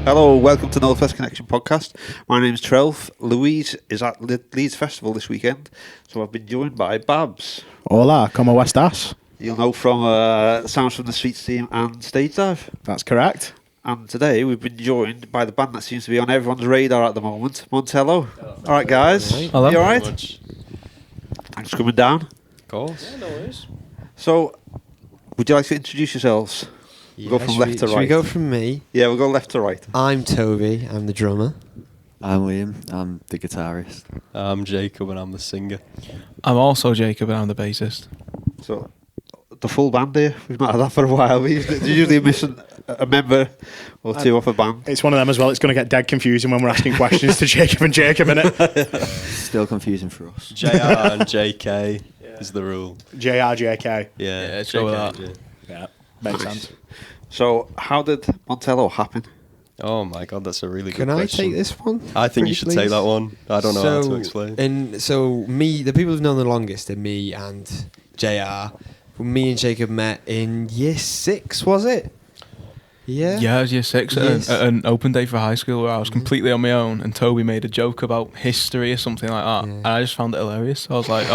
Hello, welcome to Northwest Connection podcast. My name's Trelf. Louise is at Leeds Festival this weekend, so I've been joined by Babs. Hola, como estas? You'll know from Sounds from the Streets team and Stage Dive. That's correct. And today we've been joined by the band that seems to be on everyone's radar at the moment, Montello. All right, guys. Hello. You all right? Thanks for coming down. Of course. Yeah, no worries. So, would you like to introduce yourselves? Yeah, We'll go from left to Should right. we go from me? Yeah, we'll go left to right. I'm Toby. I'm the drummer. I'm Liam. I'm the guitarist. I'm Jacob and I'm the singer. I'm also Jacob and I'm the bassist. So, the full band here. We've not had that for a while. There's usually missing a member or two off a band. It's one of them as well. It's going to get dead confusing when we're asking questions to Jacob and Jacob, innit? Still confusing for us. JR and JK is the rule. JRJK. Yeah, let's go with that. Yeah, makes Nice. sense. So, how did Montello happen? Oh my god, that's a really good Can I question. take this one? I think you should take that one. I don't know how to explain. The people who've known the longest are me and JR. Me and Jacob met in year 6, was it? Yeah. Yeah, it was year 6 Yes. at an open day for high school where I was completely on my own and Toby made a joke about history or something like that. Yeah. And I just found it hilarious. I was like,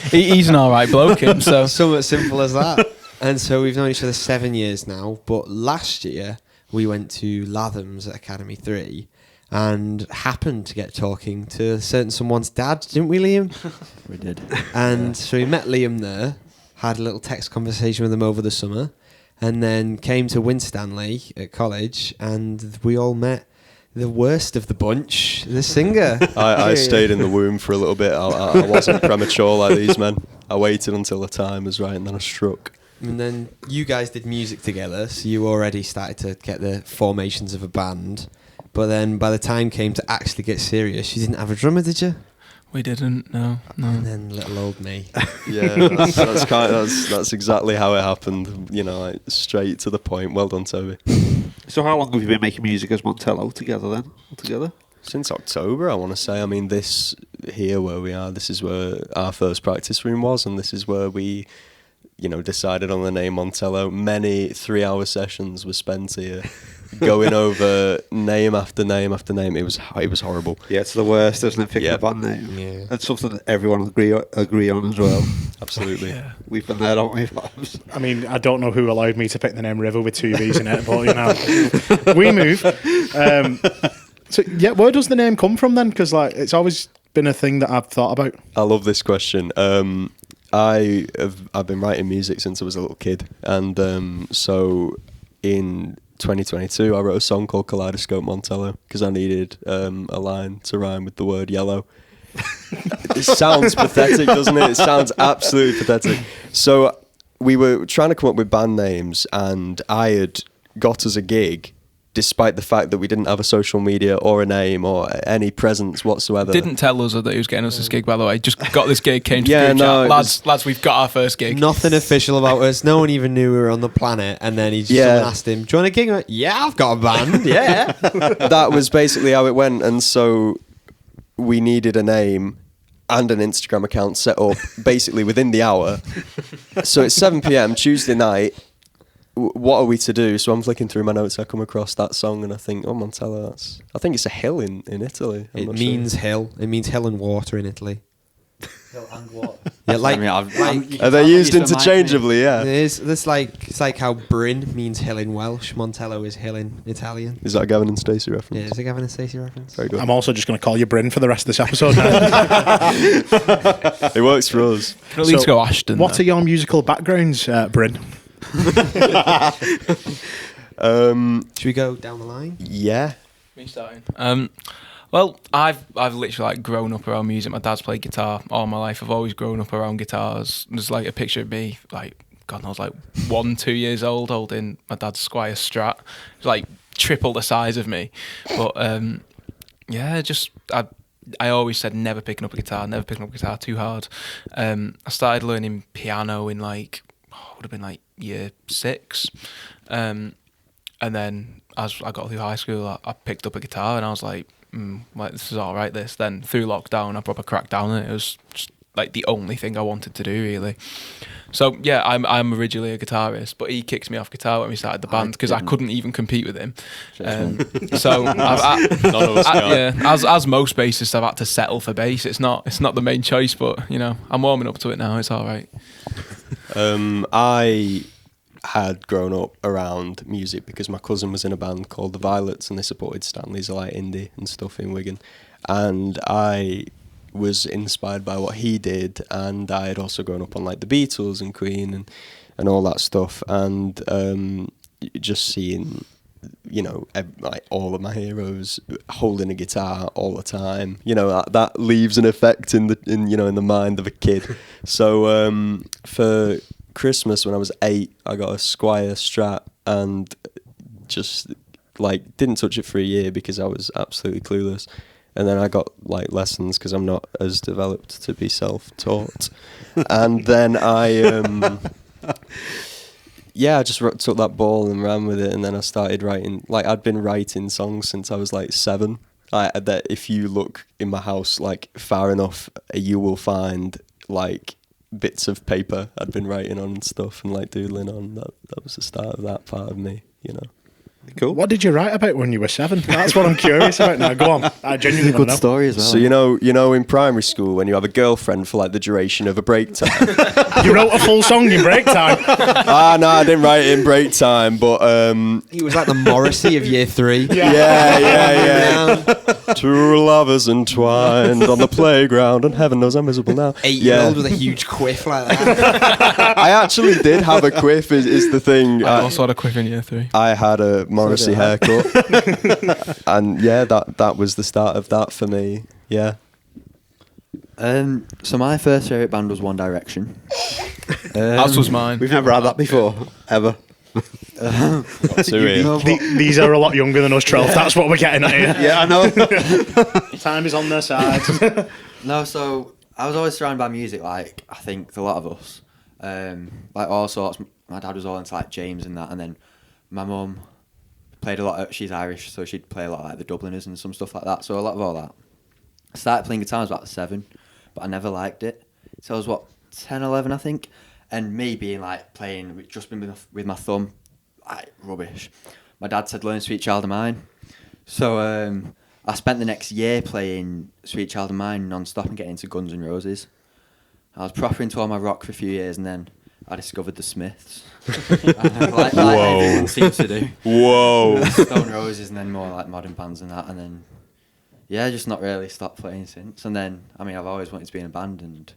he's an alright bloke, him. So Something simple as that. And so we've known each other 7 years now. But last year we went to Latham's at Academy 3 and happened to get talking to someone's dad, didn't we, Liam? We did. And so we met Liam there, had a little text conversation with him over the summer, and then came to Winstanley at college, and we all met the worst of the bunch, the singer. I stayed in the womb for a little bit. I wasn't premature like these men. I waited until the time was right and then I struck. And then you guys did music together, so you already started to get the formations of a band. But then by the time came to actually get serious, you didn't have a drummer, did you? we didn't, no. And then little old me. Yeah, that's exactly how it happened. You know, like straight to the point. Well done, Toby. So, how long have you been making music as Montello together then? Altogether? Since October, I want to say. I mean, this here where we are, this is where our first practice room was, and this is where we, decided on the name Montello. Many 3-hour sessions were spent here, going over name after name after name. It was horrible. Yeah, it's the worst, isn't it? Picking Yeah. a band name. Yeah. That's something that everyone agree on as well. Absolutely. Yeah. We've been there, haven't we, Babs? I mean, I don't know who allowed me to pick the name River with 2 V's in it, but, we move. So, yeah, where does the name come from then? Because, it's always been a thing that I've thought about. I love this question. I've been writing music since I was a little kid, and so in 2022 I wrote a song called Kaleidoscope Montello because I needed a line to rhyme with the word yellow. It sounds pathetic, doesn't it? It sounds absolutely pathetic. So we were trying to come up with band names, and I had got us a gig despite the fact that we didn't have a social media or a name or any presence whatsoever. Didn't tell us that he was getting us this gig, by the way. Just got this gig, came to Yeah, group no, chat. Lads, we've got our first gig. Nothing official about us. No one even knew we were on the planet. And then someone asked him, "Do you want a gig?" I went, "Yeah, I've got a band." Yeah. That was basically how it went, and so we needed a name and an Instagram account set up basically within the hour. So it's 7 p.m. Tuesday night. What are we to do? So I'm flicking through my notes. I come across that song and I think, oh, Montello. I think it's a hill in Italy. I'm It not means sure. hill. It means hill and water in Italy. Hill and what? Yeah, like, I mean, Are they used interchangeably? Yeah. it's like how Bryn means hill in Welsh. Montello is hill in Italian. Is that a Gavin and Stacey reference? Yeah, is it Gavin and Stacey reference? Very good. I'm also just going to call you Bryn for the rest of this episode now. It works for us. Can at least go Ashton. What are your musical backgrounds, Bryn? Should we go down the line? Yeah. Me starting. Well, I've literally grown up around music. My dad's played guitar all my life. I've always grown up around guitars. There's a picture of me, God knows, 1-2 years old, holding my dad's Squire Strat. It's triple the size of me. But I always said never picking up a guitar too hard. I started learning piano in would have been year 6. And then as I got through high school, I picked up a guitar and I was like, this is all right. Then through lockdown, I proper cracked down and it was just like the only thing I wanted to do really. So yeah, I'm originally a guitarist, but he kicks me off guitar when we started the band because I couldn't even compete with him. So None of us can. yeah, as most bassists, I've had to settle for bass. It's not the main choice, but you know, I'm warming up to it now. It's all right. I had grown up around music because my cousin was in a band called the Violets, and they supported Stanley's like indie and stuff in Wigan, and I was inspired by what he did, and I had also grown up on like the Beatles and Queen and all that stuff, and just seeing, you know, like all of my heroes holding a guitar all the time, you know, that leaves an effect in the mind of a kid. So for Christmas when I was 8, I got a Squire Strat and just like didn't touch it for a year because I was absolutely clueless. And then I got like lessons because I'm not as developed to be self-taught. And then I I just took that ball and ran with it, and then I started writing. Like I'd been writing songs since I was like 7. That if you look in my house like far enough, you will find like bits of paper I'd been writing on and stuff and like doodling on. That was the start of that part of me, you know. Cool. What did you write about when you were 7? That's what I'm curious about now. Go on. I genuinely It's a good know. story as well. So you know in primary school when you have a girlfriend for like the duration of a break time. You wrote a full song in break time. No, I didn't write it in break time, but He was like the Morrissey of year 3. yeah. Two lovers entwined on the playground, and heaven knows I'm miserable now. 8-year-old with a huge quiff like that. I actually did have a quiff. Is the thing. I also had a quiff in year 3. I had a Morrissey haircut, and yeah, that was the start of that for me. Yeah. So my first favourite band was One Direction. As was mine. We've never had that before, ever. These are a lot younger than us, Trelf. That's what we're getting at here. Yeah, I know. Time is on their side. No, so I was always surrounded by music, like I think a lot of us. Like all sorts. My dad was all into like James and that, and then my mum played a lot of, she's Irish, so she'd play a lot of like the Dubliners and some stuff like that. So a lot of all that. I started playing guitar when I was about 7, but I never liked it. So I was 10, 11 I think. And me being like playing, just been with my thumb, like rubbish. My dad said learn Sweet Child of Mine. So I spent the next year playing Sweet Child of Mine non-stop and getting into Guns N' Roses. I was proper into all my rock for a few years, and then I discovered the Smiths. like everyone seems to do. Whoa. Stone Roses, and then more like modern bands and that, and then just not really stopped playing since. And then I've always wanted to be in a band and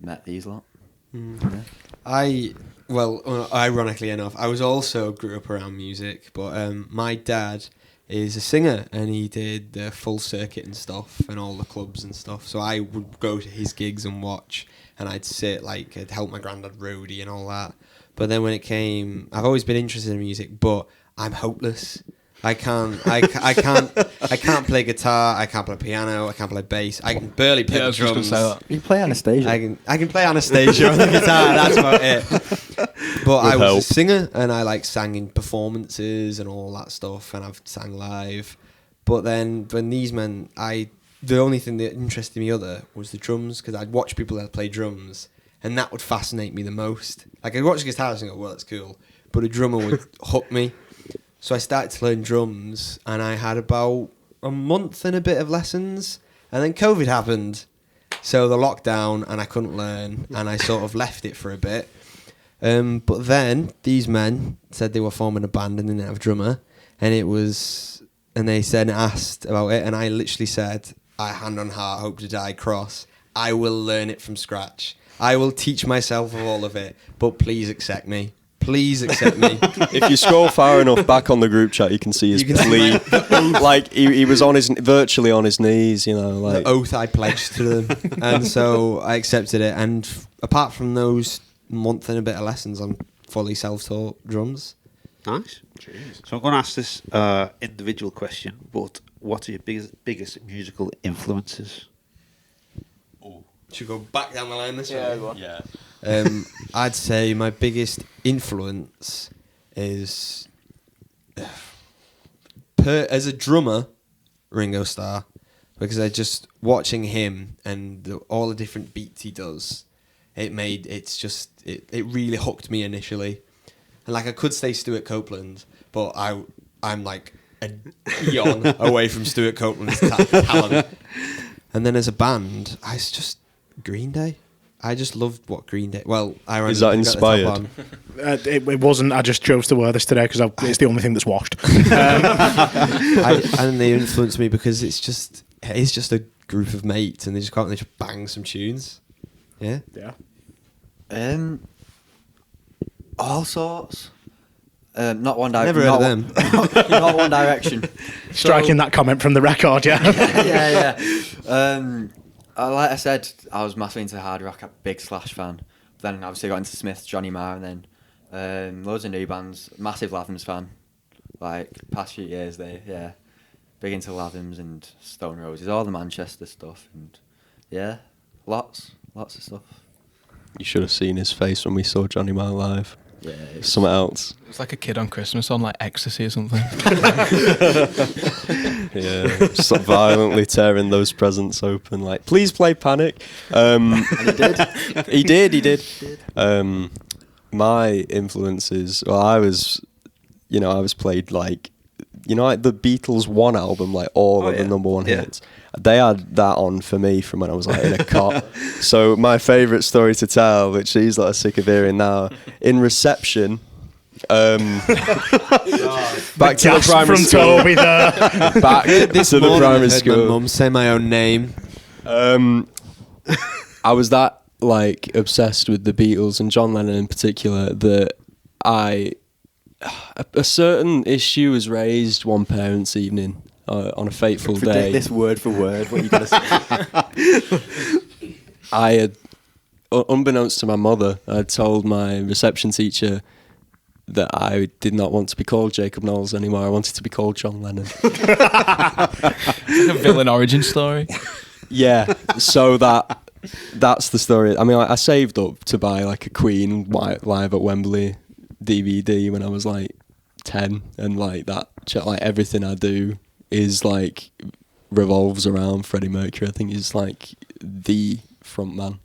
met these lot. Yeah. Ironically enough, I was also grew up around music, but my dad is a singer and he did the full circuit and stuff and all the clubs and stuff. So I would go to his gigs and watch, and I'd I'd help my granddad roadie and all that. But then when it came, I've always been interested in music, but I'm hopeless. I can't play guitar. I can't play piano. I can't play bass. I can barely play the drums. You play Anastasia. I can play Anastasia on the guitar. That's about it. But I was a singer, and I sang in performances and all that stuff, and I've sang live. But then when these men, the only thing that interested me was the drums, because I'd watch people that play drums, and that would fascinate me the most. Like I'd watch guitarists and go, "Well, that's cool," but a drummer would hook me. So I started to learn drums, and I had about a month and a bit of lessons, and then COVID happened. So the lockdown, and I couldn't learn, and I sort of left it for a bit. But then these men said they were forming a band and they didn't have a drummer, and they asked about it, and I literally said, I hand on heart, hope to die, cross, I will learn it from scratch. I will teach myself of all of it, but please accept me. Please accept me. If you scroll far enough back on the group chat, you can see his plea. Like he was virtually on his knees, you know. Like the oath I pledged to them, and so I accepted it. And apart from those month and a bit of lessons, I'm fully self-taught drums. Nice. Jeez. So I'm going to ask this individual question, but what are your biggest musical influences? Should we go back down the line this way? Go on. yeah. I'd say my biggest influence is, as a drummer, Ringo Starr. because I just watching him and all the different beats he does. It really hooked me initially, and like I could say Stuart Copeland, but I'm like a eon away from Stuart Copeland's talent. And then as a band, it's just Green Day. I just loved what Green Day. Well, I Is that inspired? It wasn't. I just chose to wear this today because it's the only thing that's washed. And they influenced me because it's just a group of mates, and they just go out and they just bang some tunes. Yeah. All sorts. Not One Direction. Never heard of them. Not One Direction. Striking that comment from the record, yeah. Yeah. Like I said, I was massively into hard rock, a big Slash fan. Then obviously got into Smith, Johnny Marr, and then loads of new bands. Massive Latham's fan. Like past few years, big into Latham's and Stone Roses, all the Manchester stuff, and yeah, lots of stuff. You should have seen his face when we saw Johnny Marr live. Yeah, Something else. It's like a kid on Christmas on like ecstasy or something. Yeah, just like violently tearing those presents open. Like, please play Panic. And he did. He did. My influences. Well, I was played like, like the Beatles one album, like all of the number one hits. They had that on for me from when I was like in a cot. So my favourite story to tell, which he's like sick of hearing now, in reception. Back to the primary from school. Toby there. Back to the primary school. My mum say my own name. I was that like obsessed with the Beatles and John Lennon in particular that a certain issue was raised one parents' evening on a fateful day. Predict this word for word. What you gonna say? I had, unbeknownst to my mother, I had told my reception teacher that I did not want to be called Jacob Knowles anymore. I wanted to be called John Lennon. It's like a villain origin story. Yeah, so that's the story. I mean, I saved up to buy like a Queen live at Wembley DVD when I was like 10, and like that, like everything I do is like revolves around Freddie Mercury. I think he's like the front man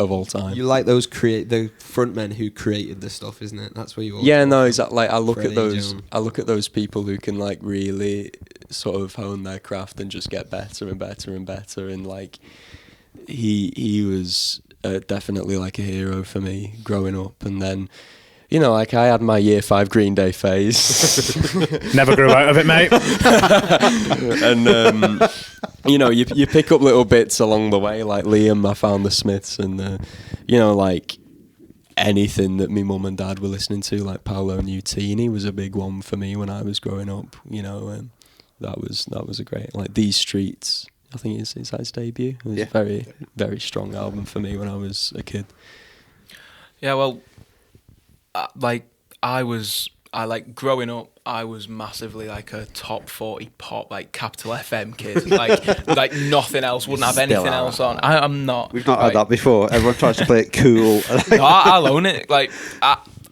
of all time. You like those the frontmen who created the stuff, isn't it? That's where you. Yeah, no, exactly. Like I look Freddie at those. Jones. I look at those people who can like really sort of hone their craft and just get better and better and better. And like he was definitely like a hero for me growing up. And then, like I had my year 5 Green Day phase. Never grew out of it, mate. And you pick up little bits along the way. Like Liam, I found the Smiths, and like anything that me mum and dad were listening to, like Paolo Nutini was a big one for me when I was growing up. That was a great, like These Streets. I think it's his debut. It was a very, very strong album for me when I was a kid. Yeah, well, growing up, I was massively like a top 40 pop, like Capital FM kid. like nothing else, wouldn't have anything else on. I'm not. We've not had that before. Everyone tries to play it cool. No, I'll own it. Like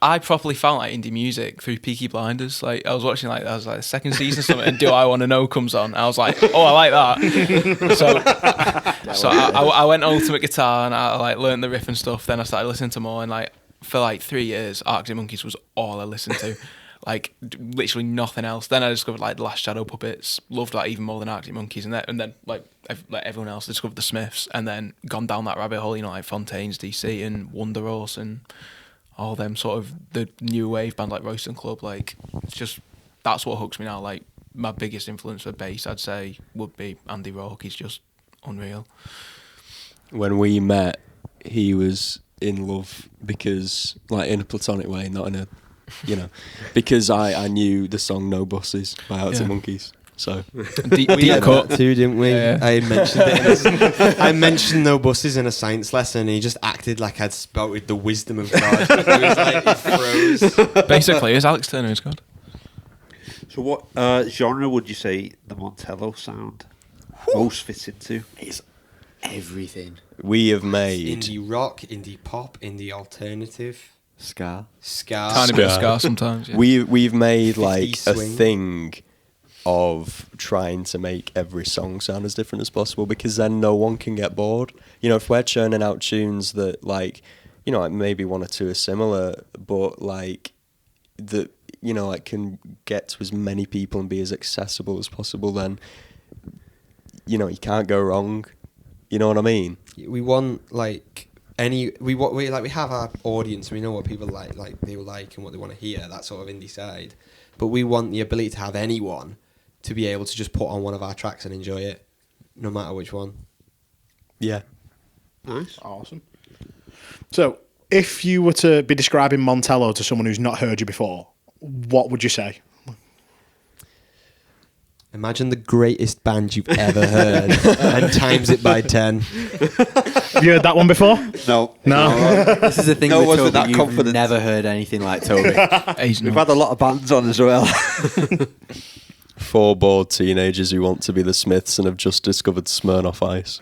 I properly found like indie music through Peaky Blinders. Like I was watching the second season or something, and Do I Want to Know comes on. I was like, oh, I like that. So I went ultimate guitar and I like learned the riff and stuff. Then I started listening to more, and like for like 3 years, Arctic Monkeys was all I listened to. Like literally nothing else. Then I discovered like The Last Shadow Puppets. Loved that even more than Arctic Monkeys. And then like everyone else discovered the Smiths, and then gone down that rabbit hole. Like Fontaine's DC and Wonder Horse and all them sort of the new wave band like Royston Club. Like it's just, that's what hooks me now. Like my biggest influence for bass, I'd say, would be Andy Rourke. He's just unreal. When we met, he was in love because, like, in a platonic way, not in a, because I knew the song No Buses by Arctic Monkeys. So we had cut that too, didn't we? Yeah. I mentioned it. I mentioned No Buses in a science lesson, and he just acted like I'd spouted the wisdom of God. He was like, he froze. Basically, is Alex Turner is God. So what genre would you say the Montello sound most fits into? It's everything. we have made Indie rock, indie pop, indie alternative, Ska. Tiny bit of ska sometimes. Yeah. we've made like 50s a swing. thing of trying to make every song sound as different as possible, because then no one can get bored. You know, if we're churning out tunes that, like, you know, like maybe one or two are similar, but like that, you know, like can get to as many people and be as accessible as possible, then, you know, you can't go wrong. You know what I mean? We want like we have our audience. We know what people like they like and what they want to hear. That sort of indie side, but we want the ability to have anyone to be able to just put on one of our tracks and enjoy it, no matter which one. Yeah. Nice. Awesome. So, if you were to be describing Montello to someone who's not heard you before, what would you say? Imagine the greatest band you've ever heard and times it by 10. Have you heard that one before? No. No. This is the thing No with one's Toby. that You've confident. never heard anything like Toby. We've had a lot of bands on as well. 4 bored teenagers who want to be the Smiths and have just discovered Smirnoff Ice.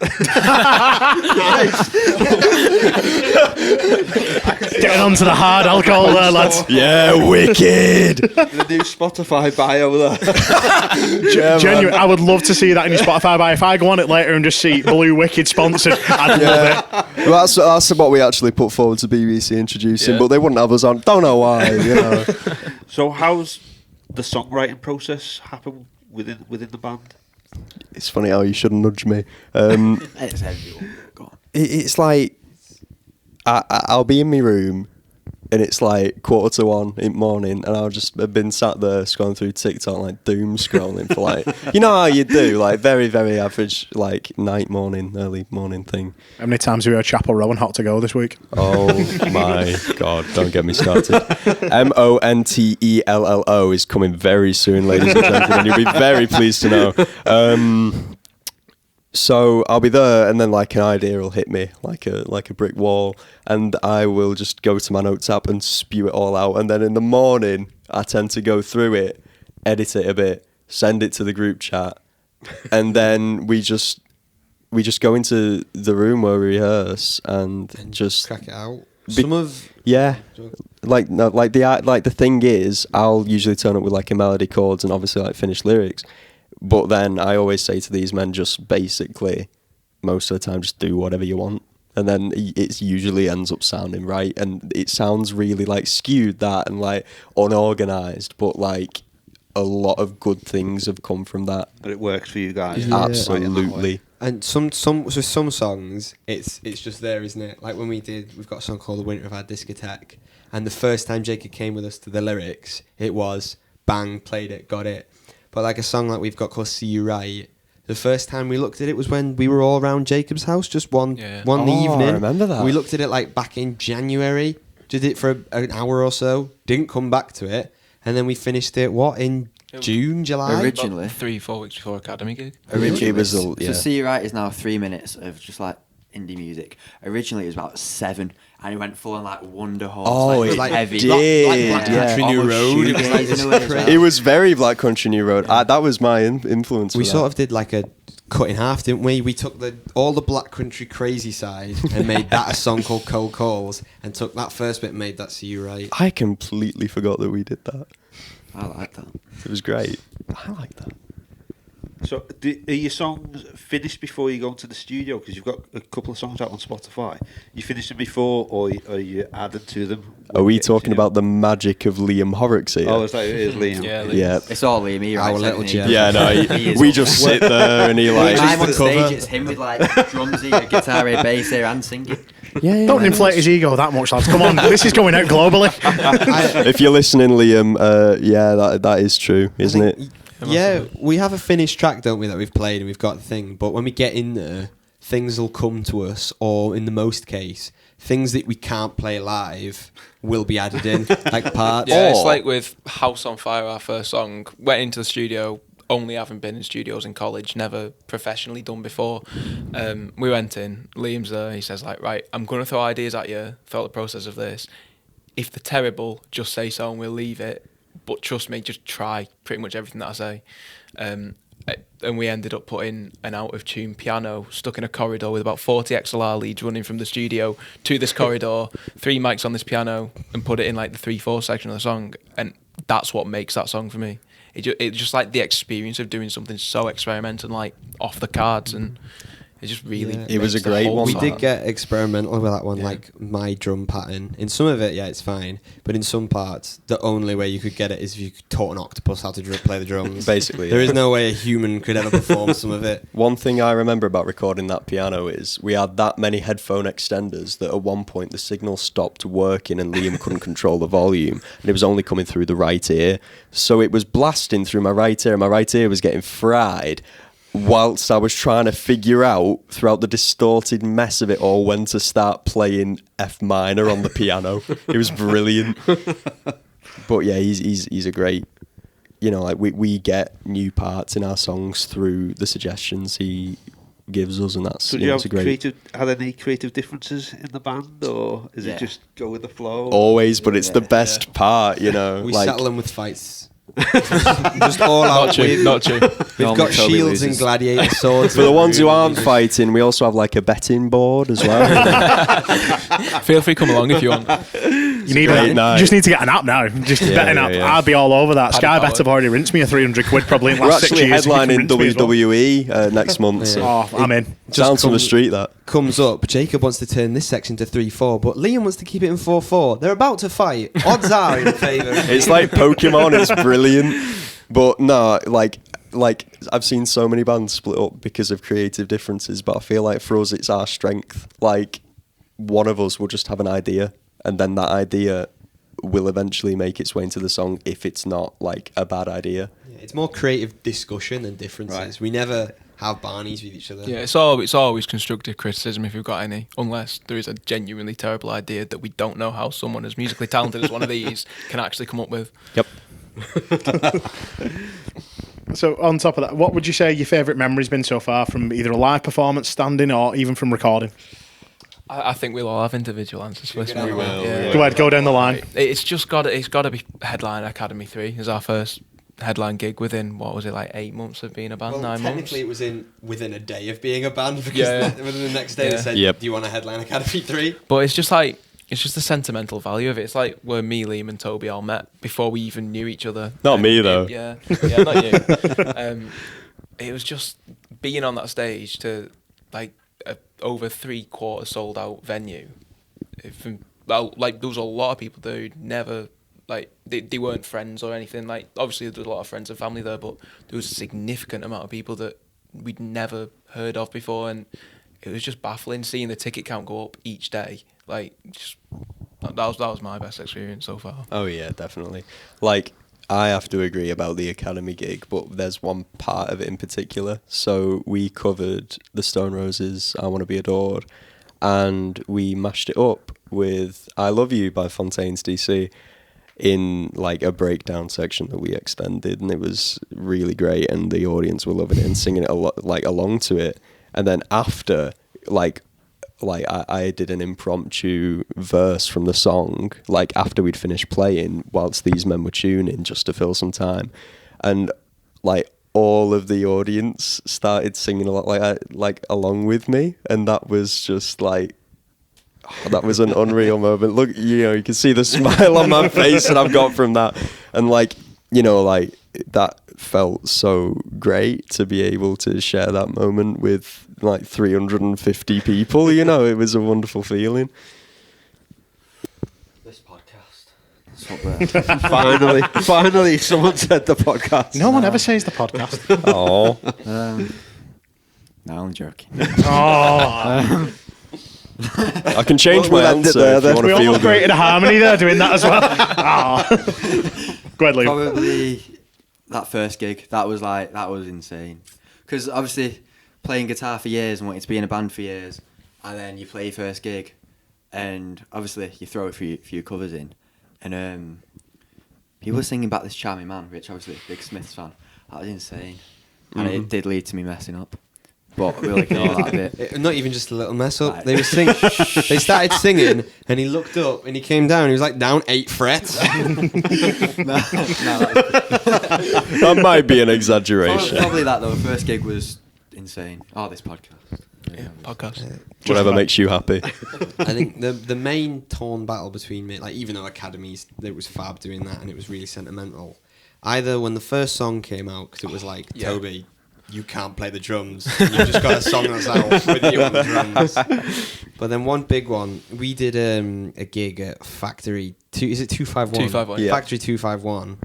Getting on to the hard alcohol there, lads. Yeah, wicked. The new Spotify bio there. Genuine, I would love to see that in your Spotify bio. If I go on it later and just see Blue Wicked sponsored, I'd love it. Well, that's what we actually put forward to BBC introducing, Yeah. but they wouldn't have us on. Don't know why, you know. So how's the songwriting process happen within the band? It's funny how you shouldn't nudge me. It's everyone. Go on. It's like I'll be in my room and it's like 1:45 in the morning, and I'll just have been sat there scrolling through TikTok, like doom scrolling for like, you know how you do, like very, very average, like early morning thing. How many times have you heard Chapel Row and Hot to Go this week? Oh my God, don't get me started. Montello is coming very soon, ladies and gentlemen. You'll be very pleased to know. So I'll be there, and then like an idea will hit me like a brick wall, and I will just go to my notes app and spew it all out. And then in the morning, I tend to go through it, edit it a bit, send it to the group chat, and then we just go into the room where we rehearse and just Crack it out. yeah. The thing is, I'll usually turn up with like a melody, chords, and obviously like finished lyrics. But then I always say to these men, just basically, most of the time, just do whatever you want. And then it usually ends up sounding right. And it sounds really like skewed that and like unorganised. But like a lot of good things have come from that. But it works for you guys. Yeah. Absolutely. And some songs, it's just there, isn't it? Like when we've got a song called The Winter of Our Discotheque, and the first time Jacob came with us to the lyrics, it was bang, played it, got it. But like a song like we've got called See You Right, the first time we looked at it was when we were all around Jacob's house, just one evening. I remember that. We looked at it like back in January, did it for an hour or so, didn't come back to it, and then we finished it, in June, July? Originally. 3-4 weeks before Academy gig. Originally, It was so yeah. See You Right is now 3 minutes of just like indie music. Originally, it was about 7, and it went full on like Wonderhorse. Oh, like, it like heavy. did, Black yeah. Country New Road. It was like, in a way as well. It was very Black Country New Road. That was my influence. We for sort that. of did like a cut in half, didn't we? We took all the Black Country crazy side and made that a song called Cold Calls, and took that first bit and made that See You Right. I completely forgot that we did that. I like that. It was great. I like that. So, are your songs finished before you go into the studio? Because you've got a couple of songs out on Spotify. You finish them before, or are you adding to them? Are we talking about the magic of Liam Horrocks here? Oh, it is Liam. Yeah, Yeah. It's all Liam. He Our writes little everything. Jeff. Yeah, no, He is we up. just sit there and he like. I'm on the cover. stage, it's him with like drums here, guitar here, bass here, and singing. Yeah, Don't inflate his ego that much, lads. Come on, this is going out globally. If you're listening, Liam, that is true, isn't it? Yeah, we have a finished track, don't we, that we've played and we've got the thing. But when we get in there, things will come to us, or in the most case, things that we can't play live will be added in, like parts. Yeah, it's Or- like with House on Fire, our first song. Went into the studio, only having been in studios in college, never professionally done before. We went in, Liam's there, he says like, right, I'm going to throw ideas at you throughout the process of this. If they're terrible, just say so and we'll leave it. But trust me, just try pretty much everything that I say. And we ended up putting an out-of-tune piano stuck in a corridor with about 40 XLR leads running from the studio to this corridor, 3 mics on this piano, and put it in like the 3/4 section of the song. And that's what makes that song for me. it just like the experience of doing something so experimental, like off the cards, and it just really. Yeah. It was a makes the great whole one, We song. did get experimental with that one, Yeah. like my drum pattern. In some of it, yeah, it's fine. But in some parts, the only way you could get it is if you taught an octopus how to play the drums. Basically, There yeah. is no way a human could ever perform some of it. One thing I remember about recording that piano is we had that many headphone extenders that at one point the signal stopped working and Liam couldn't control the volume, and it was only coming through the right ear. So it was blasting through my right ear, and my right ear was getting fried whilst I was trying to figure out throughout the distorted mess of it all when to start playing F minor on the piano. It was brilliant. But yeah, he's a great, you know, like we get new parts in our songs through the suggestions he gives us, and that's So do you have had any creative differences in the band, or is it just go with the flow? always, but it's the best part, you know. We like, settle them with fights. Just all out. Not true. Not true. We've Normally got Toby shields and loses. gladiator swords. for the ones who aren't Just- fighting, we also have like a betting board as well. Feel free to come along if you want. You need great you night. just need to get an app now. Just Yeah, betting yeah, app. yeah. I'd be all over that. Paddy Sky Power. Bet have already rinsed me a 300 quid probably in the We're last 6 actually years. if you can headlining rinse me as well. WWE next month. So. Oh, I'm in. Down from the comes- street, that. comes up. Jacob wants to turn this section to 3/4, but Liam wants to keep it in 4/4. They're about to fight. Odds are in favour. It's like Pokemon. It's brilliant. But no, like I've seen so many bands split up because of creative differences. But I feel like for us, it's our strength. Like one of us will just have an idea, and then that idea will eventually make its way into the song if it's not like a bad idea. Yeah, it's more creative discussion than differences. Right. We never have Barneys with each other. Yeah, it's always constructive criticism if you've got any, unless there is a genuinely terrible idea that we don't know how someone as musically talented as one of these can actually come up with. Yep. So on top of that, what would you say your favourite memory's been so far from either a live performance, standing, or even from recording? I think we'll all have individual answers for this go one. down the line? Yeah. Go ahead, go down the line. It's got to be Headline Academy 3 as our first headline gig within, what was it, like 8 months of being a band, Well, 9 months? technically, it was within a day of being a band because Yeah. within the next day they Yeah. said, Yep. "Do you want a headline Academy 3?" But it's just the sentimental value of it. It's like where me, Liam, and Toby all met before we even knew each other. Not me, though. Yeah, not you. It was just being on that stage to like a over 3/4 sold out venue. Like there was a lot of people there who'd never like they weren't friends or anything. Like obviously there was a lot of friends and family there, but there was a significant amount of people that we'd never heard of before, and it was just baffling seeing the ticket count go up each day. Like, just that was my best experience so far. Oh yeah, definitely. Like I have to agree about the Academy gig, but there's one part of it in particular. So we covered the Stone Roses' "I Want to Be Adored," and we mashed it up with "I Love You" by Fontaine's DC in like a breakdown section that we extended, and it was really great, and the audience were loving it and singing it a lot, like along to it. And then after, like I did an impromptu verse from the song, like after we'd finished playing, whilst these men were tuning, just to fill some time, and like all of the audience started singing a lot like along with me, and that was just like. That was an unreal moment. Look, you know, you can see the smile on my face that I've got from that. And like, you know, like that felt so great to be able to share that moment with like 350 people, you know, it was a wonderful feeling. This podcast. Finally, someone said the podcast. No one ever says the podcast. Oh, No, I'm joking. Oh, I can change We'll my end it answer there if you then. want we to feel almost good. created a harmony there doing that as well. Oh. Go ahead, Liam. Probably that first gig. That was insane. Because obviously, playing guitar for years and wanting to be in a band for years, and then you play your first gig, and obviously you throw a few covers in, and people were singing back "This Charming Man," which obviously big Smiths fan. That was insane, and it did lead to me messing up. But we'll ignore that a bit. Not even just a little mess up. Right. They were singing. They started singing, and he looked up, and he came down. He was like down 8 frets. That might be an exaggeration. Probably that though. First gig was insane. Oh, this podcast. Yeah, podcast. Whatever makes you happy. I think the main torn battle between me, like even though Academies, it was fab doing that, and it was really sentimental. either when the first song came out, because it was like, Toby, you can't play the drums. You've just got a song that's out with you on the drums. But then one big one, we did a gig at Factory 2, is it 251? 251. Yeah. Factory 251.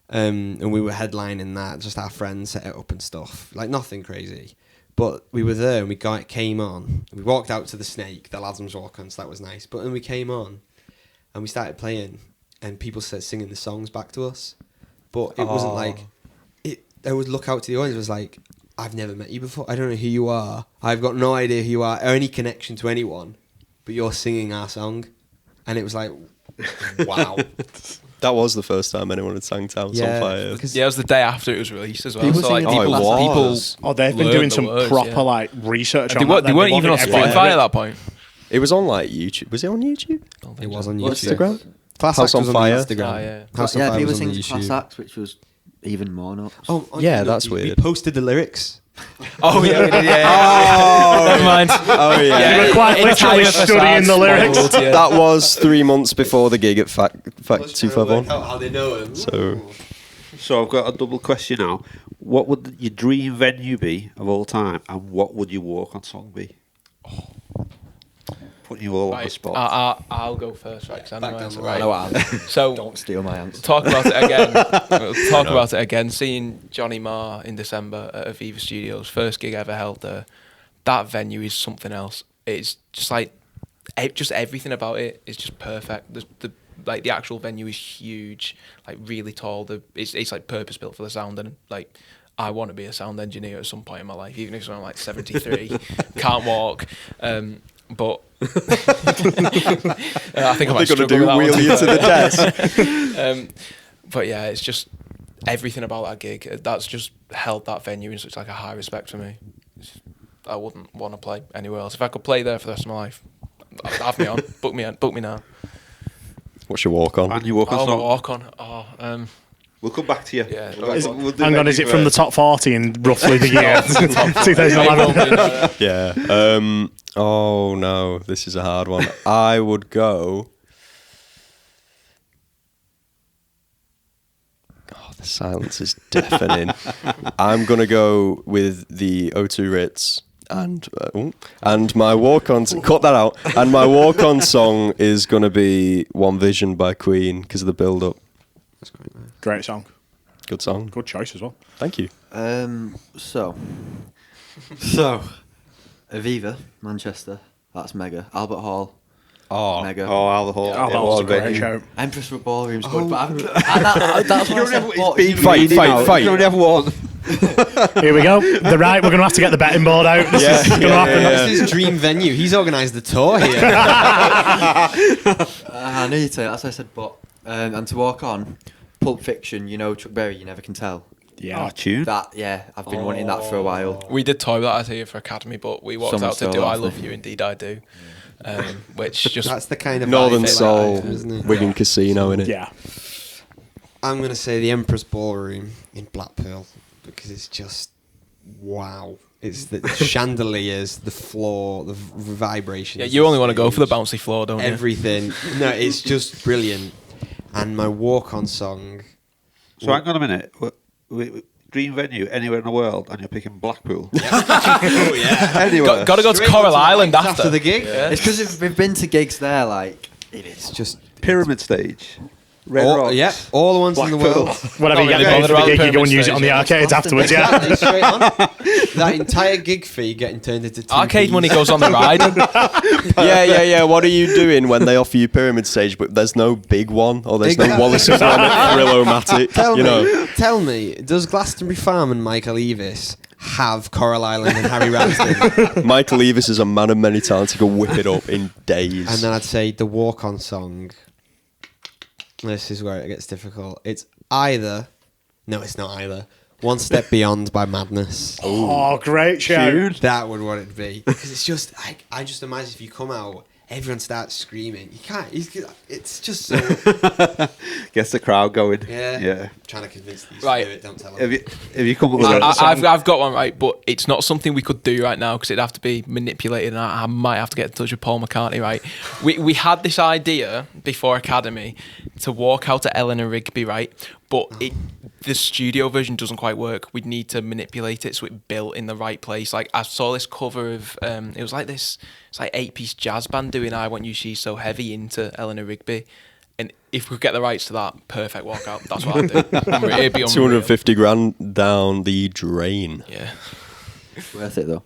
And we were headlining that, just our friends set it up and stuff. Like nothing crazy. But we were there and came on. We walked out to the Snake, the Latham's walk on, so that was nice. But then we came on and we started playing and people started singing the songs back to us. But it wasn't like... I would look out to the audience. It was like, I've never met you before. I don't know who you are. I've got no idea who you are or any connection to anyone. But you're singing our song, and it was like, wow. That was the first time anyone had sang Towns on Fire. Yeah, it was the day after it was released as well. People So like singing people, it people Oh, they've been learned doing the some words, proper yeah. like research They on weren't, that. they weren't even on wanted everything. Spotify at that point. It was on like YouTube. Was it on YouTube? It was on YouTube. Instagram? Class House Act on was Fire? Instagram. Oh, yeah. House on Fire people was on sing to Class YouTube. Acts, which was even more nuts. Oh, Yeah, that's we weird. posted the lyrics. Oh yeah, we did, yeah. Never mind. Oh, yeah. You were quite literally studying the lyrics. That was 3 months before the gig at Fact 251. How they know him. So I've got a double question now. What would your dream venue be of all time, and what would your walk-on song be? Putting you all on the spot. I'll go first, right? 'Cause I know Back my down answer, the right? I know So Don't steal my answer. talk about it again. Talk about it again. Seeing Johnny Marr in December at Aviva Studios, first gig ever held there. That venue is something else. It's just like, just everything about it is just perfect. The actual venue is huge, like really tall. It's like purpose built for the sound, and like I want to be a sound engineer at some point in my life, even if I'm like 73, can't walk. But I think I might They're going to struggle do with that one, wheel to you be to the fair. desk. But yeah, it's just everything about that gig. That's just held that venue in such like a high respect for me. I wouldn't want to play anywhere else. If I could play there for the rest of my life, have me on, book me now. What's your walk on? And your walk-on Oh, my song. walk on. We'll come back to you. Yeah. We'll do Hang on, venue is it from the first. top 40 in roughly the year? It 2011? will be, no. Yeah. Oh no, this is a hard one. I would go. Oh, the silence is deafening. I'm gonna go with the O2 Ritz. And my walk-on... cut that out. And my walk-on song is going to be One Vision by Queen because of the build-up. That's quite nice. Great song. Good song. Good choice as well. Thank you. So Aviva, Manchester. That's mega. Albert Hall. Oh, Mega. Oh, Albert Hall. Oh, that Yeah, was a what great venue. show. Empress Ballroom's good, but that's what I said. What, Big you- Fight, venue fight, now. fight. You can only have one. Here we go. We're going to have to get the betting board out. This is going to happen. That's his dream venue. He's organised the tour here. I knew you'd say that, that's what I said, but and to walk on, Pulp Fiction, you know Chuck Berry, You Never Can Tell. Yeah. Oh, tune. That, yeah, I've been wanting that for a while. We did toy that here for Academy, but we walked Someone out to stole Do that I off Love me. You, Indeed I Do. Which just... That's the kind of Northern vibe Soul, like that, isn't it? Wigan Casino, innit? Yeah. I'm going to say the Empress Ballroom in Blackpool because it's just wow. It's the chandeliers, the floor, the vibration. Yeah, you only want to go for the bouncy floor, don't you? Everything. No, it's just brilliant. And my walk-on song. So hang on a minute. Dream venue anywhere in the world, and you're picking Blackpool. Oh yeah. Anywhere. Got to go to Straight Coral onto the Island night after. the gig. Yeah. It's because we've been to gigs there, like, It's just Pyramid Stage. Red all, Rocks. yeah, all the ones in the Blackpool. world. Whatever Not you get really paid bothered for the about gig, you go pyramid and use it on the stage, arcades afterwards, yeah. Exactly, straight on. That entire gig fee getting turned into two Arcade Ps. money goes on the ride. Yeah. What are you doing when they offer you Pyramid Stage, but there's no big one, or there's no Exactly. Wallace and Gromit Thrill-O-Matic, Tell me, does Glastonbury Farm and Michael Eavis have Coral Island and Harry Ramsden? Michael Eavis is a man of many talents. He could whip it up in days. And then I'd say the walk-on song. This is where it gets difficult. It's either... No, it's not either. One Step Beyond by Madness. Oh, great show. That would what it'd be. Because it's just... I just imagine if you come out, everyone starts screaming. You can't... It's just so... Gets the crowd going. Yeah. Trying to convince these Right. to do it, don't tell them. Have you come up with a I've got one right, but it's not something we could do right now because it'd have to be manipulated, and I might have to get in touch with Paul McCartney. Right, we had this idea before Academy to walk out to Eleanor Rigby, right, but the studio version doesn't quite work. We'd need to manipulate it so it built in the right place. Like I saw this cover of it was like this. It's like 8-piece jazz band doing "I Want You, She's So Heavy" into Eleanor Rigby. And if we get the rights to that, perfect walkout. That's what I'd do. It'd be unreal. 250 grand down the drain. Yeah. Worth it though.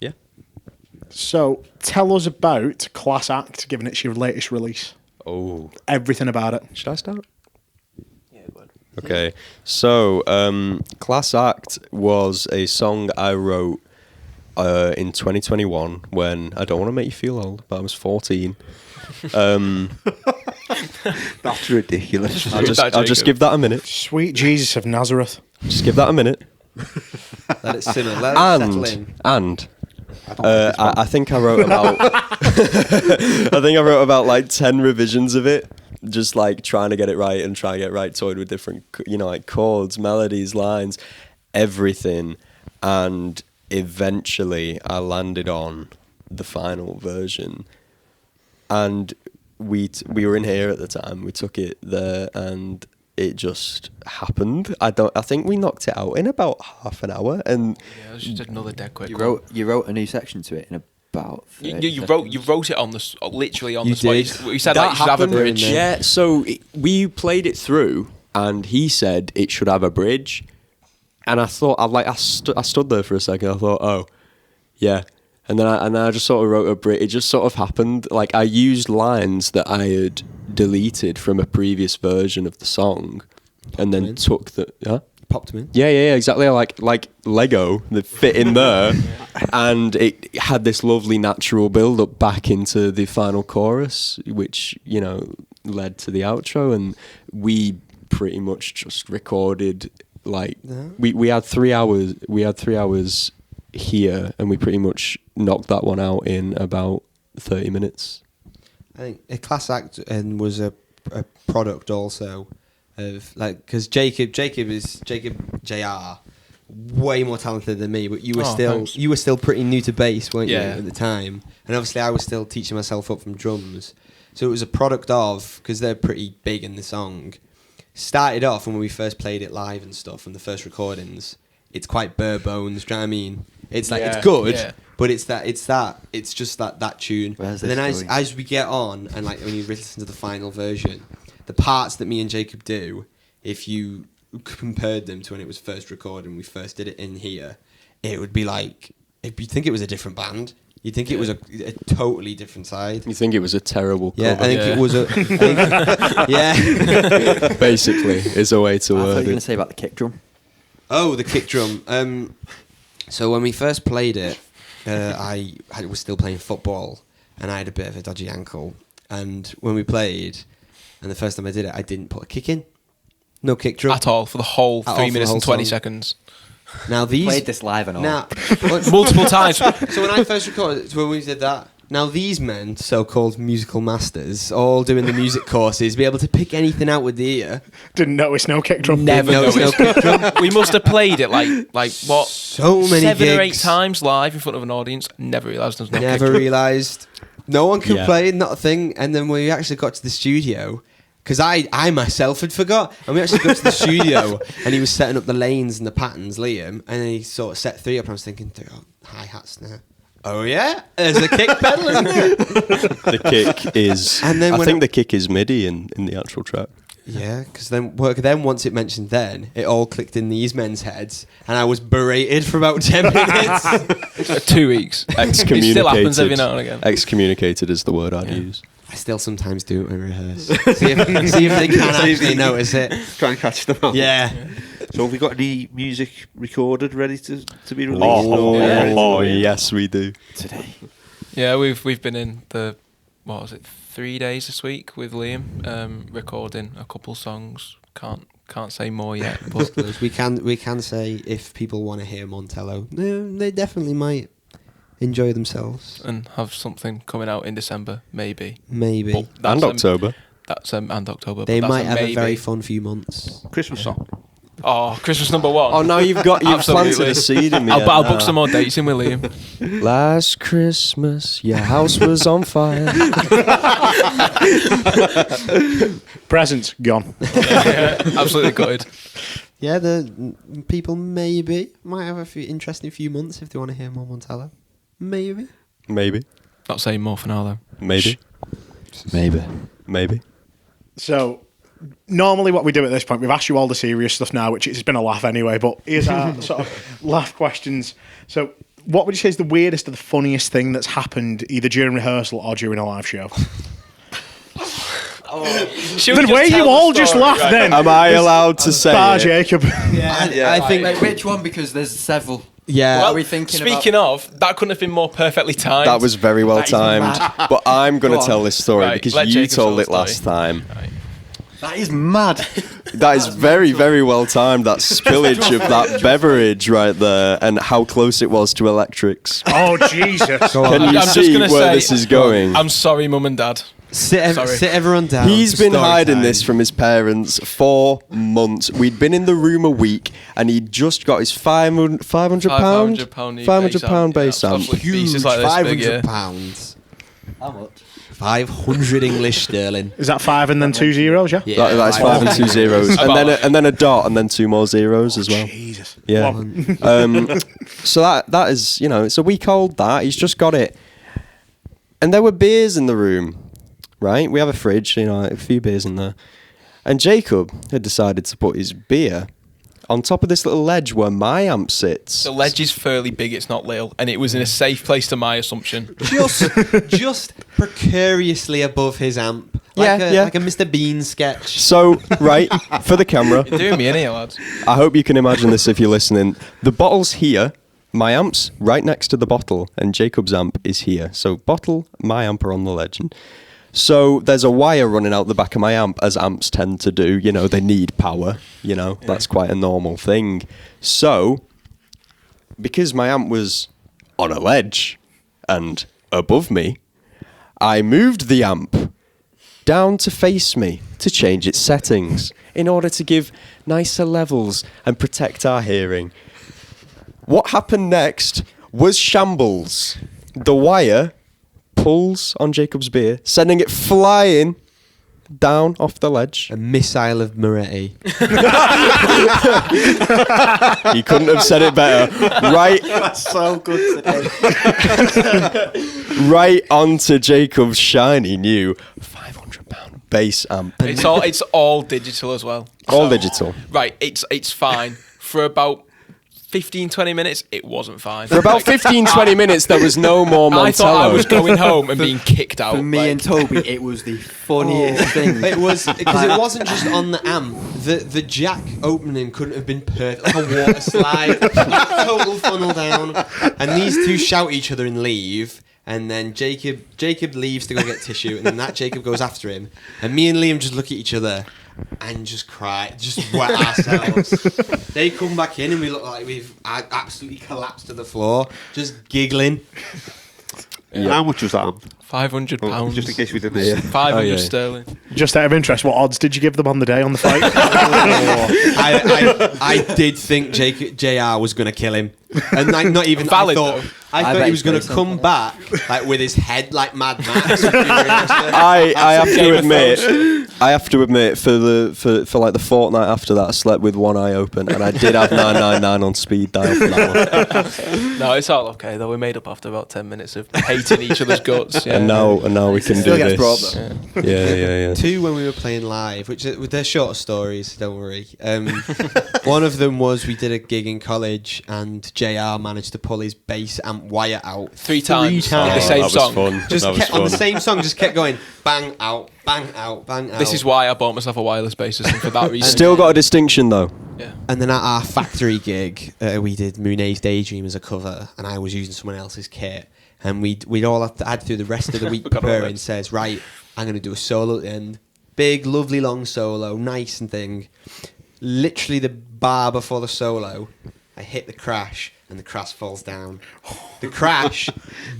Yeah. So tell us about Class Act, given it's your latest release. Oh. Everything about it. Should I start? Yeah, bud. Okay. So, Class Act was a song I wrote in 2021 when, I don't want to make you feel old, but I was 14. That's ridiculous. I'll just give that a minute. Sweet Jesus of Nazareth. Just give that a minute. Let it simmer. Let it settle in. And I think I wrote about like 10 revisions of it, just like trying to get it right and trying to get it right, toyed with different, like chords, melodies, lines, everything. And eventually I landed on the final version. And we were in here at the time. We took it there, and it just happened. I think we knocked it out in about half an hour. And Yeah, it was just another dead quick. You wrote a new section to it in about. You wrote it on the literally on You the spot. did. We said like, you should have a bridge. Yeah, so we played it through, and he said it should have a bridge. And I thought, I stood there for a second. I thought, oh, yeah. And then I just sort of wrote a bridge. It just sort of happened. Like, I used lines that I had deleted from a previous version of the song, and then took the Popped them in. Yeah, exactly. Like Lego that fit in there, and it had this lovely natural build up back into the final chorus, which led to the outro, and we pretty much just recorded we had 3 hours. We had 3 hours here, and we pretty much knocked that one out in about 30 minutes. I think a Class Act and was a product also of because Jacob JR way more talented than me, but you were still pretty new to bass, weren't you, at the time? And obviously I was still teaching myself up from drums, so it was a product of, because they're pretty big in the song. Started off, and when we first played it live and stuff, and the first recordings, it's quite bare bones. Do you know what I mean? It's like it's good, but it's just that tune. And then as we get on, and like when you listen to the final version, the parts that me and Jacob do, if you compared them to when it was first recorded and we first did it in here, it would be like, you'd think it was a different band. You'd think it was a totally different side. You think it was a terrible cover. Yeah, I think it was yeah. Basically, is a way to I thought you word were going to it. say about the kick drum. Oh, the kick drum. So when we first played it, I was still playing football, and I had a bit of a dodgy ankle. And when we played, and the first time I did it, I didn't put a kick in. No kick drum. At all for the whole 3 minutes and 20 song. seconds. Now these Played this live and all. Now, Multiple times. So when I first recorded, when we did that, now these men, so-called musical masters, all doing the music courses, be able to pick anything out with the ear. Didn't notice no kick drum. Never noticed no kick drum. We must have played it like what? So many 7 or 8 gigs. times live in front of an audience. Never realised there was no kick Never drum. realised. No one could Yeah. play, not a thing. And then when we actually got to the studio, because I myself had forgot, and we actually got to the studio, and he was setting up the lanes and the patterns, Liam, and then he sort of set 3 up, and I was thinking, hi-hats now. Oh yeah, there's a kick pedal in there. The kick is... And then I when think the kick is MIDI in the actual track. Yeah, because then once it mentioned it all clicked in these men's heads, and I was berated for about 10 minutes. 2 weeks. Excommunicated. It still happens every now and again. Excommunicated is the word I'd use. I still sometimes do it when I rehearse. See if they can actually notice it. Try and catch them out. Yeah. So have we got any music recorded ready to be released? Oh, yes, we do. Today. Yeah, we've been in the 3 days this week with Liam, recording a couple songs. Can't say more yet, but we can say if people want to hear Montello, they definitely might enjoy themselves. and have something coming out in December, maybe. Maybe. But And October. That's and October. They but that's might have maybe. a very fun few months. Christmas song. Oh, Christmas number one. Oh, now you've planted Absolutely. a seed in me. I'll book some more dates in with Liam. Last Christmas, your house was on fire. Presents gone. Yeah, absolutely gutted. Yeah, the people maybe might have a few interesting few months if they want to hear more Montello. Maybe. Not saying more for now though. Maybe. So, normally what we do at this point, we've asked you all the serious stuff now, which has been a laugh anyway, but here's our sort of laugh questions. So, what would you say is the weirdest or the funniest thing that's happened either during rehearsal or during a live show? Then where you all just laughed then? Am I allowed to say Bar it? Jacob. I think. Like, which one? Because there's several. Yeah. What are we thinking Speaking of, that couldn't have been more perfectly timed. That was very well That is timed. mad. But I'm going Go to on. tell this story Right, because let you Jacob tell told the it last story. time. That is mad. That is very, very well timed. That spillage of that beverage right there, and how close it was to electrics. Oh, Jesus. Can you I'm just see gonna where say- this is going? I'm sorry, Mum and Dad. Sit Sorry. everyone down. He's for been story hiding time. this from his parents for months. We'd been in the room a week, and he'd just got his £500 £500 bass amp. Pieces like this big, yeah. £500. How much? 500 English sterling. Is that 5 and then 2 zeros, yeah? Yeah, That's 5 and 2 zeros, and then a dot, and then 2 more zeros as well. Jesus. Yeah. Well, So that is, it's a week old. That he's just got it, and there were beers in the room. Right, we have a fridge, a few beers in there, and Jacob had decided to put his beer on top of this little ledge where my amp sits. The ledge is fairly big, it's not little, and it was in a safe place to my assumption. just precariously above his amp. Like a Mr. Bean sketch. So, right, for the camera, You're doing me in here, lads. I hope you can imagine this if you're listening. The bottle's here, my amp's right next to the bottle, and Jacob's amp is here. So, bottle, my amp are on the ledge. So there's a wire running out the back of my amp, as amps tend to do. They need power. That's quite a normal thing. So, because my amp was on a ledge and above me, I moved the amp down to face me to change its settings in order to give nicer levels and protect our hearing. What happened next was shambles. The wire pulls on Jacob's beer, sending it flying down off the ledge. A missile of Moretti. He couldn't have said it better. Right, That's so good today. right onto Jacob's shiny new £500 bass amp. It's all digital as well. All So- digital. Right, it's fine. For about 15-20 minutes, it wasn't fine. For about 15-20 minutes, there was no more Montello. I thought I was going home and being kicked out. For me and Toby, it was the funniest thing. It was because it wasn't just on the amp. The jack opening couldn't have been perfect, like a water slide, total funnel down. And these two shout at each other and leave. And then Jacob leaves to go get tissue, and then that Jacob goes after him. And me and Liam just look at each other and just cry, just wet ourselves. They come back in and we look like we've absolutely collapsed to the floor, just giggling. And how much was that? £500. Just in case we didn't hear. 500 Oh, yeah. sterling. just out of interest, what odds did you give them on the day on the fight? I did think JR was going to kill him. And like, not even Valid, I though. thought bet he was he's going to very come back like with his head like Mad Max. I have to admit, for like the fortnight after that, I slept with one eye open, and I did have 999 on speed dial for that one. No, it's all okay though. We made up after about 10 minutes of hating each other's guts. Yeah. And now we can Still do gets brought this. though. Yeah. Two when we were playing live, which they're shorter stories, don't worry. One of them was we did a gig in college and JR managed to pull his bass amp wire out Three times. times. The same that was song. fun. Just that was kept fun. on the same song, just kept going bang out, bang out, bang out. This is why I bought myself a wireless bass system for that reason. Still got a distinction though. Yeah. And then at our factory gig, we did Moonay's Daydream as a cover, and I was using someone else's kit. And we'd all had to do the rest of the week Got all preparing. that. Says, right, I'm going to do a solo at the end. Big, lovely, long solo, nice and thing. Literally the bar before the solo, I hit the crash, and the crash falls down. The crash,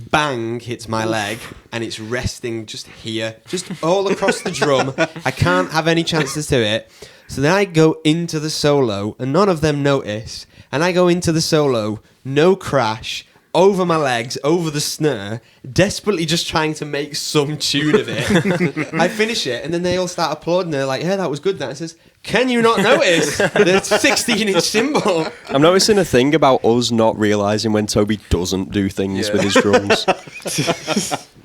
bang, hits my leg, and it's resting just here, just all across the drum. I can't have any chances to it. So then I go into the solo, and none of them notice. And I go into the solo, no crash, over my legs, over the snare, desperately just trying to make some tune of it. I finish it, and then they all start applauding. They're like, "Yeah, that was good." That it says, "Can you not notice the 16-inch cymbal?" I'm noticing a thing about us not realising when Toby doesn't do things with his drums.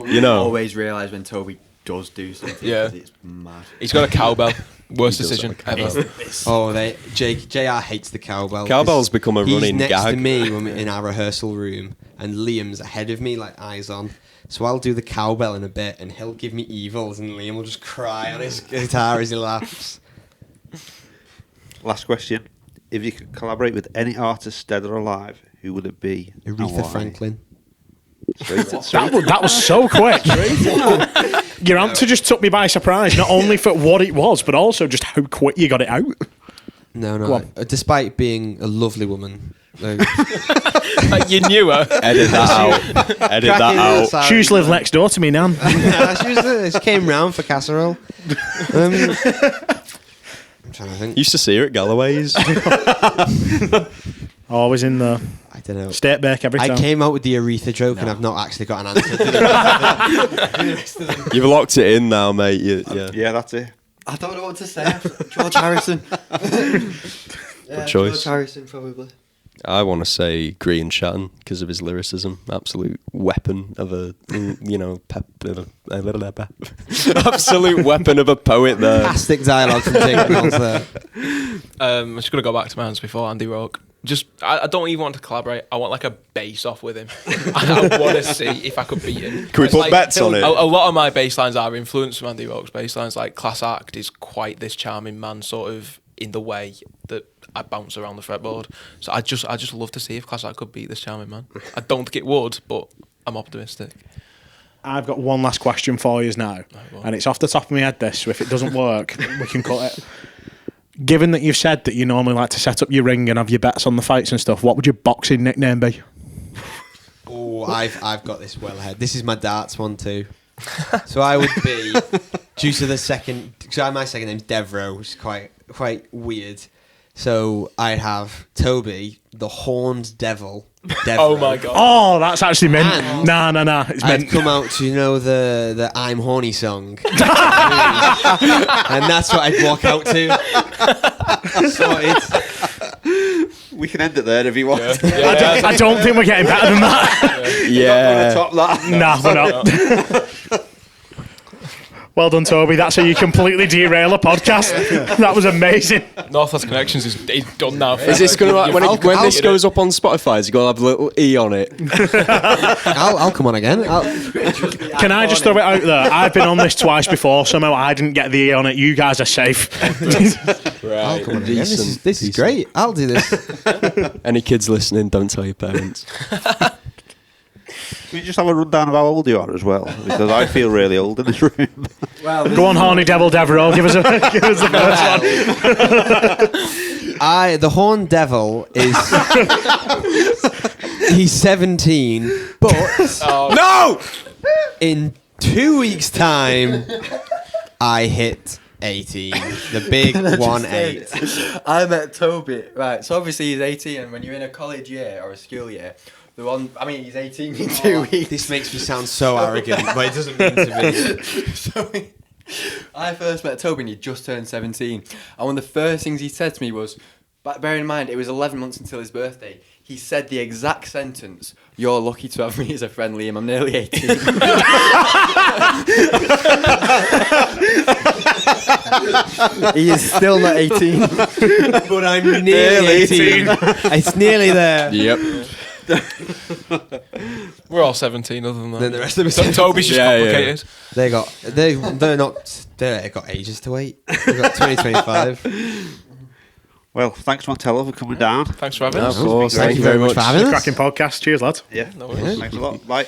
You know, Always realise when Toby does do something. Yeah. 'Cause it's mad. He's got a cowbell. Worst He does decision have a ever. Oh, JR hates the cowbell. Cowbell's become a running He's next gag. to me when we're in our rehearsal room, and Liam's ahead of me, like eyes on. So I'll do the cowbell in a bit, and he'll give me evils, and Liam will just cry on his guitar as he laughs. Last question. If you could collaborate with any artist, dead or alive, who would it be? and Aretha why? Franklin. That was so quick. Your answer just took me by surprise, not only for what it was, but also just how quick you got it out. No, Go no. on. Despite being a lovely woman. Like, you knew her. Edit that out. Edit that out. She used to live next door to me, Nan. She came round for casserole. I'm trying to think. Used to see her at Galloway's. Always in the I don't know. state bake every I time. came out with the Aretha joke, and I've not actually got an answer to the You've locked it in now, mate. Yeah. Yeah, that's it. I don't know what to say. George Harrison. Good choice. George Harrison, probably. I want to say Green Shatton because of his lyricism. Absolute weapon of a, absolute weapon of a poet there. fantastic dialogue from Jake Mills there. I'm just gonna go back to my hands before Andy Rourke. I don't even want to collaborate. I want like a bass off with him. I want to see if I could beat him. Can we It's put like, bets on it? A lot of my bass lines are influenced from Andy Rourke's bass lines. Like Class Act is quite this charming man, sort of in the way that I bounce around the fretboard. So I just love to see if Class Act could beat this charming man. I don't think it would, but I'm optimistic. I've got one last question for you now, and it's off the top of my head this, so if it doesn't work, we can cut it. Given that you've said that you normally like to set up your ring and have your bets on the fights and stuff, what would your boxing nickname be? Oh, I've got this well ahead. This is my darts one too. So I would be, due to the second, so my second name's Devro, which is quite weird. So I'd have Toby, the Horned Devil. Devro. Oh my god! Oh, that's actually mint. And Nah. It's I'd mint. come out to the I'm Horny song, and that's what I'd walk out to. So it's We can end it there if you want. I don't think we're getting better than that. Yeah. Top that. Nah, we're not. Well done, Toby. That's how you completely derail a podcast. That was amazing. Northwest Connections is done now. Is this going to, when this goes up on Spotify, is it going to have a little E on it? I'll come on again. Can I just throw it out there? I've been on this twice before. Somehow I didn't get the E on it. You guys are safe. I'll come on again. This is great. I'll do this. Any kids listening, don't tell your parents. Can we just have a rundown of how old you are as well? Because I feel really old in this room. Go on, Horny Devil Devereaux. Give us the first one. The Horned Devil is he's 17, but No! in 2 weeks' time, I hit 18. The big 1-8. I met Toby. Right, so obviously he's 18, and when you're in a college year or a school year, he's 18 in 2 weeks. This makes me sound so arrogant, but it doesn't mean to be. So I first met Toby and he just turned 17. And one of the first things he said to me was, but bear in mind, it was 11 months until his birthday. He said the exact sentence, "You're lucky to have me as a friend, Liam. I'm nearly 18. He is still not 18. But I'm nearly 18. It's nearly there. Yep. We're all 17, other than that. Then the rest of us. Toby's just complicated. They got ages to wait. They've got 2025. Well, thanks, Montello, for coming down. Thanks for having Of us. course. Thank you very much for having us. Cracking podcast. Cheers, lads. Yeah, No worries. thanks a lot. Bye.